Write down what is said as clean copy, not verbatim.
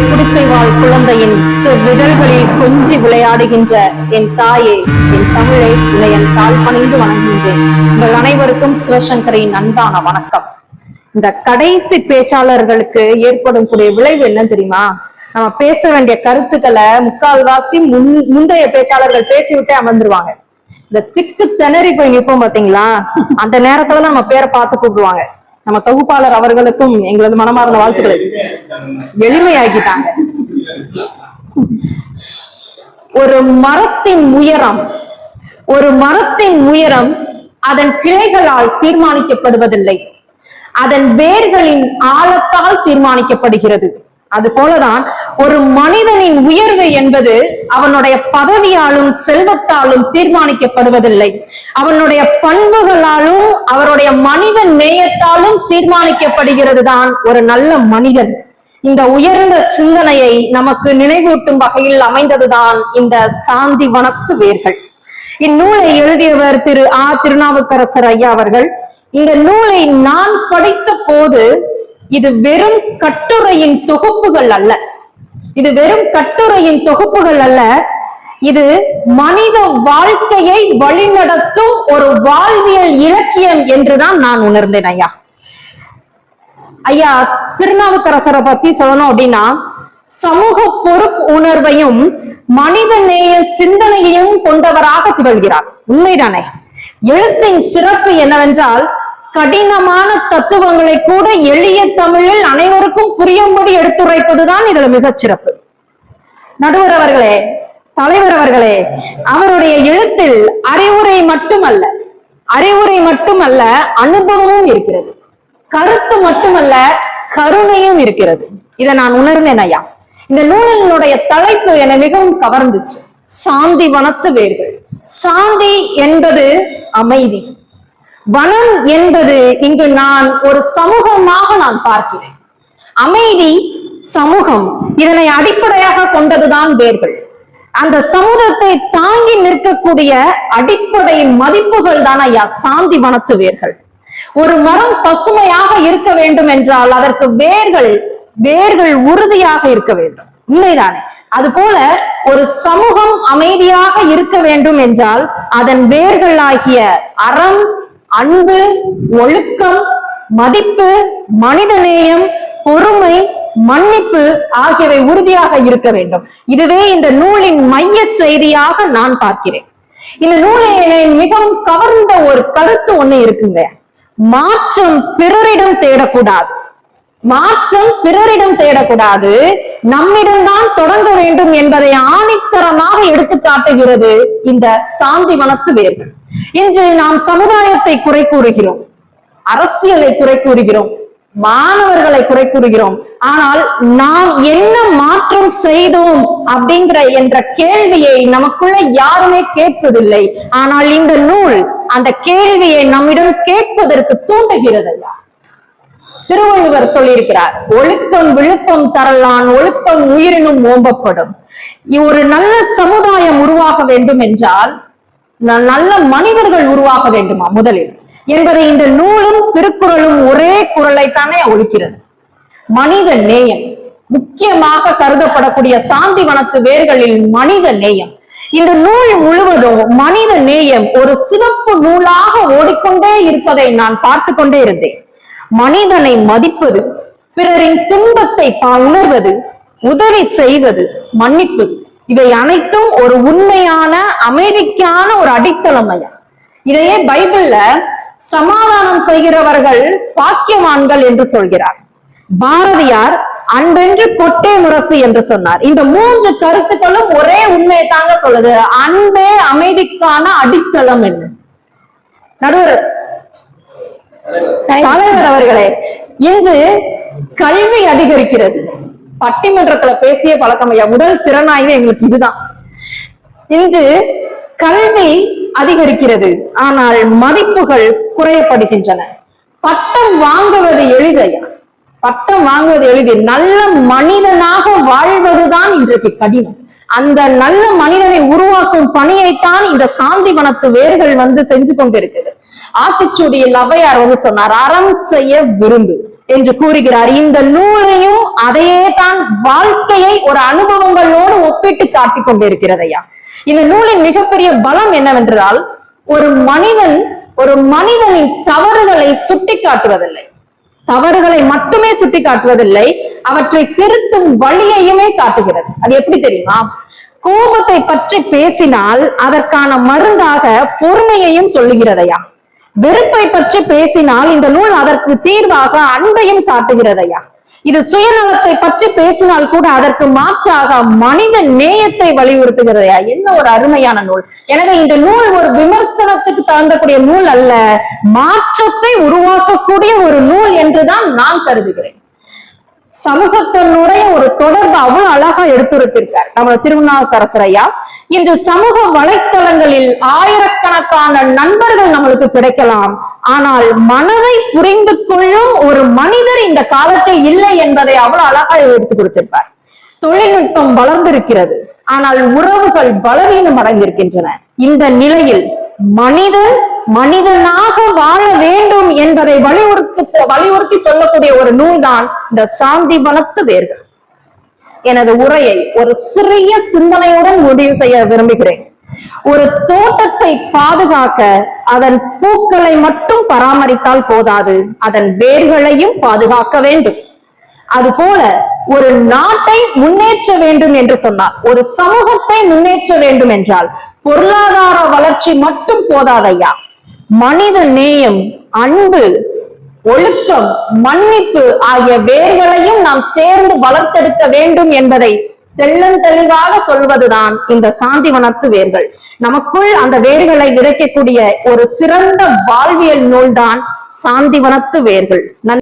குடிசை வாழ் குழந்தையின் விரல்களில் கொஞ்சி விளையாடுகின்ற என் தாயே, என் தமிழை இளையன் தாழ் பணிந்து வணங்குகின்றேன். உங்கள் அனைவருக்கும் சிவசங்கரின் அன்பான வணக்கம். இந்த கடைசி பேச்சாளர்களுக்கு ஏற்படும் கூடிய விளைவு என்ன தெரியுமா? நம்ம பேச வேண்டிய கருத்துக்களை முக்கால்வாசி முந்தைய பேச்சாளர்கள் பேசிவிட்டே அமர்ந்துருவாங்க. இந்த திக்கு திணறி போய் நிற்போம் பாத்தீங்களா, அந்த நேரத்துல நம்ம பேரை பார்த்து கூப்பிடுவாங்க. நம்ம தொகுப்பாளர் அவர்களுக்கும் எங்களது மனமார்ந்த வாழ்த்துக்களை எளிமையாக்கிட்டாங்க. ஒரு மரத்தின் உயரம் அதன் கிளைகளால் தீர்மானிக்கப்படுவதில்லை, அதன் வேர்களின் ஆழத்தால் தீர்மானிக்கப்படுகிறது. அது போலதான் ஒரு மனிதனின் உயர்வு என்பது அவனுடைய பதவியாலும் செல்வத்தாலும் தீர்மானிக்கப்படுவதில்லை, அவனுடைய பண்புகளாலும் அவருடைய மனித நேயத்தாலும் தீர்மானிக்கப்படுகிறது தான் ஒரு நல்ல மனிதன். இந்த உயர்ந்த சிந்தனையை நமக்கு நினைவூட்டும் வகையில் அமைந்ததுதான் இந்த சாந்தி வனத்து வேர்கள். இந்நூலை எழுதியவர் திரு திருநாவுக்கரசர் ஐயா அவர்கள். இந்த நூலை நான் படித்த போது இது வெறும் கட்டுரையின் தொகுப்புகள் அல்ல, இது மனித வாழ்க்கையை வழிநடத்தும் ஒரு வாழ்வியல் இலக்கியம் என்றுதான் நான் உணர்ந்தேன். ஐயா திருநாவுக்கரசரை பத்தி சொல்லணும் அப்படின்னா, சமூக பொறுப்பு உணர்வையும் மனித நேய சிந்தனையையும் கொண்டவராக திகழ்கிறார். உண்மைதானே? எழுத்தின் சிறப்பு என்னவென்றால், கடினமான தத்துவங்களை கூட எளிய தமிழில் அனைவருக்கும் புரியும்படி எடுத்துரைப்பதுதான் இதுல மிகச் சிறப்பு. நடுவர் அவர்களே, தலைவர் அவர்களே, அவருடைய எழுத்தில் அறிவுரை மட்டுமல்ல அனுபவமும் இருக்கிறது, கருத்து மட்டுமல்ல கருணையும் இருக்கிறது. இதை நான் உணர்ந்தேன் ஐயா. இந்த நூலினுடைய தலைப்பு என்னை மிகவும் கவர்ந்துச்சு. சாந்தி வனத்து வேர்கள். சாந்தி என்பது அமைதி, வனம் என்பது இங்கு நான் ஒரு சமூகமாக நான் பார்க்கிறேன். அமைதி, சமூகம், இதனை அடிப்படையாக கொண்டதுதான் வேர்கள். அந்த சமூகத்தை தாங்கி நிற்கக்கூடிய அடிப்படை மதிப்புகள் தான் ஐயா சாந்தி வனத்து வேர்கள். ஒரு மரம் பசுமையாக இருக்க வேண்டும் என்றால் அதற்கு வேர்கள் உறுதியாக இருக்க வேண்டும். உண்மைதானே? அது போல ஒரு சமூகம் அமைதியாக இருக்க வேண்டும் என்றால் அதன் வேர்களாகிய அறம், அன்பு, ஒழுக்கம், மதிப்பு, மனிதநேயம், பொறுமை, மன்னிப்பு ஆகியவை உறுதியாக இருக்க வேண்டும். இதுவே இந்த நூலின் மைய செய்தியாக நான் பார்க்கிறேன். இந்த நூலில் மிகவும் கவர்ந்த ஒரு கருத்து ஒண்ணு இருக்குங்க. மாற்றம் பிறரிடம் தேடக்கூடாது, நம்மிடம்தான் தொடங்க வேண்டும் என்பதை ஆணித்தரமாக எடுத்து காட்டுகிறது இந்த சாந்தி வனத்து வேர்கள். இன்று நாம் சமுதாயத்தை குறை கூறுகிறோம், அரசியலை குறை கூறுகிறோம், மாணவர்களை குறை கூறுகிறோம். ஆனால் நாம் என்ன மாற்றம் செய்தோம் என்ற கேள்வியை நமக்குள்ள யாருமே கேட்பதில்லை. ஆனால் இந்த நூல் அந்த கேள்வியை நம்மிடம் கேட்பதற்கு தூண்டுகிறது. திருவள்ளுவர் சொல்லியிருக்கிறார், ஒழுக்கம் விழுப்பம் தரலான், ஒழுக்கம் உயிரினும் ஓம்பப்படும். ஒரு நல்ல சமுதாயம் உருவாக வேண்டும் என்றால் நல்ல மனிதர்கள் உருவாக வேண்டுமா முதலில் என்பதை இந்த நூலும் திருக்குறளும் ஒரே குறளைத்தானே ஒழிக்கிறது. மனித நேயம் முக்கியமாக கருதப்படக்கூடிய சாந்தி வனத்து வேர்களில் மனித நேயம். இந்த நூல் முழுவதும் மனித நேயம் ஒரு சிறப்பு நூலாக ஓடிக்கொண்டே இருப்பதை நான் பார்த்து கொண்டே இருந்தேன். மனிதனை மதிப்பது, பிறரின் துன்பத்தை உணர்வது, உதவி செய்வது, மன்னிப்பது, இவை அனைத்தும் ஒரு உண்மையான அமைதிக்கான ஒரு அடித்தளம். இதையே பைபிள்ல சமாதானம் செய்கிறவர்கள் பாக்கியவான்கள் என்று சொல்கிறார். பாரதியார் அன்பென்று கொட்டே முரசு என்று சொன்னார். இந்த மூன்று கருத்துக்களும் ஒரே உண்மையை தாங்க சொல்லுது. அன்பே அமைதிக்கான அடித்தளம் என்று. நடுவர் தலைவர் அவர்களே, இன்று கல்வி அதிகரிக்கிறது. பட்டிமன்றத்துல பேசிய பழக்கம் ஐயா, முதல் திறனாய்வு எங்களுக்கு இதுதான். இன்று கல்வி அதிகரிக்கிறது, ஆனால் மதிப்புகள் குறையப்படுகின்றன. பட்டம் வாங்குவது எளிதையா? பட்டம் வாங்குவது எளிது, நல்ல மனிதனாக வாழ்வதுதான் இன்றைக்கு கடினம். அந்த நல்ல மனிதனை உருவாக்கும் பணியைத்தான் இந்த சாந்தி வனத்து வேர்கள் செஞ்சு கொண்டிருக்கிறது. ஆத்திச்சூடியில் ஔவையார் வந்து சொன்னார், அறம் செய்ய விரும்பு என்று கூறுகிறார். இந்த நூலையும் அதையே தான் வாழ்க்கையை ஒரு அனுபவங்களோடு ஒப்பிட்டு காட்டிக் கொண்டிருக்கிறதையா. இந்த நூலின் மிகப்பெரிய பலம் என்னவென்றால், ஒரு மனிதனின் தவறுகளை சுட்டி காட்டுவதில்லை, தவறுகளை மட்டுமே சுட்டி காட்டுவதில்லை, அவற்றை திருத்தும் வழியையுமே காட்டுகிறது. அது எப்படி தெரியுமா? கோபத்தை பற்றி பேசினால் அதற்கான மருந்தாக பொறுமையையும் சொல்லுகிறதையா. வெறுப்பை பற்றி பேசினால் இந்த நூல் அதற்கு தீர்வாக அன்பையும் காட்டுகிறதையா. இது சுயநலத்தை பற்றி பேசினால் கூட அதற்கு மாற்றாக மனித நேயத்தை வலியுறுத்துகிறதையா. என்ன ஒரு அருமையான நூல்! எனவே இந்த நூல் ஒரு விமர்சனத்துக்கு தகுந்தக்கூடிய நூல் அல்ல, மாற்றத்தை உருவாக்கக்கூடிய ஒரு நூல் என்றுதான் நான் கருதுகிறேன். சமூகத்தினுடைய ஒரு தொடர்பு அவ்வளவு அழகா எடுத்துரைத்திருக்கார் நம்ம திருநாவுக்கரசர் ஐயா. இன்று சமூக வலைத்தளங்களில் ஆயிரக்கணக்கான நண்பர்கள் நம்மளுக்கு கிடைக்கலாம், ஆனால் மனதை புரிந்து கொள்ளும் ஒரு மனிதர் இந்த காலத்தில் இல்லை என்பதை அவ்வளவு அழகா எடுத்து கொடுத்திருப்பார். தொழில்நுட்பம் வளர்ந்திருக்கிறது, ஆனால் உறவுகள் பலவீனம் அடைந்திருக்கின்றன. இந்த நிலையில் மனிதனாக வாழ வேண்டும் என்பதை வலியுறுத்தி சொல்லக்கூடிய ஒரு நூல் தான் இந்த சாந்திவனத்து வேர்கள். எனது உரையை ஒரு சிறிய சிந்தனையுடன் முடிவு செய்ய விரும்புகிறேன். ஒரு தோட்டத்தை பாதுகாக்க அதன் பூக்களை மட்டும் பராமரித்தால் போதாது, அதன் வேர்களையும் பாதுகாக்க வேண்டும். அதுபோல ஒரு நாட்டை முன்னேற்ற வேண்டும் என்று சொன்னால், ஒரு சமூகத்தை முன்னேற்ற வேண்டும் என்றால் பொருளாதார வளர்ச்சி மட்டும் போதாதையா. மனித நேயம், அன்பு, ஒழுக்கம், மன்னிப்பு ஆகிய வேர்களையும் நாம் சேர்ந்து வளர்த்தெடுக்க வேண்டும் என்பதை தெளிவாக சொல்வதுதான் இந்த சாந்திவனத்து வேர்கள். நமக்குள் அந்த வேர்களை விதைக்கக்கூடிய ஒரு சிறந்த வாழ்வியல் நூல்தான் சாந்திவனத்து வேர்கள்.